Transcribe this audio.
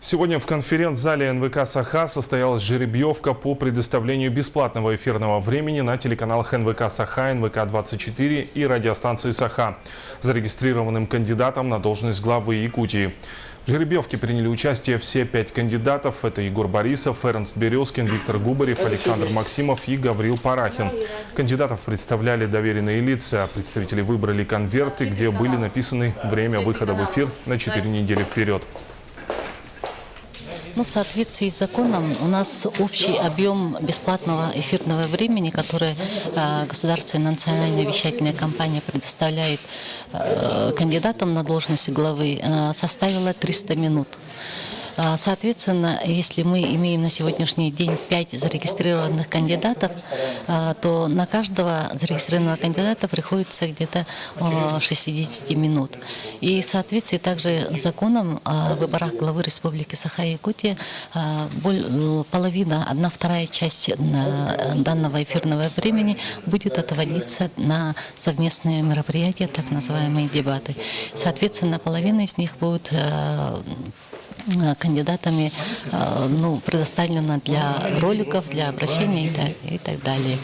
Сегодня в конференц-зале НВК «Саха» состоялась жеребьевка по предоставлению бесплатного эфирного времени на телеканалах НВК «Саха», НВК-24 и радиостанции «Саха» зарегистрированным кандидатом на должность главы Якутии. В жеребьевке приняли участие все 5 кандидатов. Это Егор Борисов, Эрнст Березкин, Виктор Губарев, Александр Максимов и Гаврил Парахин. Кандидатов представляли доверенные лица. Представители выбрали конверты, где были написаны время выхода в эфир на 4 недели вперед. В соответствии с законом у нас общий объем бесплатного эфирного времени, который государственная национальная вещательная компания предоставляет кандидатам на должность главы, составила 300 минут. Соответственно, если мы имеем на сегодняшний день 5 зарегистрированных кандидатов, то на каждого зарегистрированного кандидата приходится где-то 60 минут. И в соответствии также с законом о выборах главы Республики Саха-Якутия половина, 1/2 часть данного эфирного времени будет отводиться на совместные мероприятия, так называемые дебаты. Соответственно, половина из них будет кандидатами предоставлена для роликов, для обращений и так далее.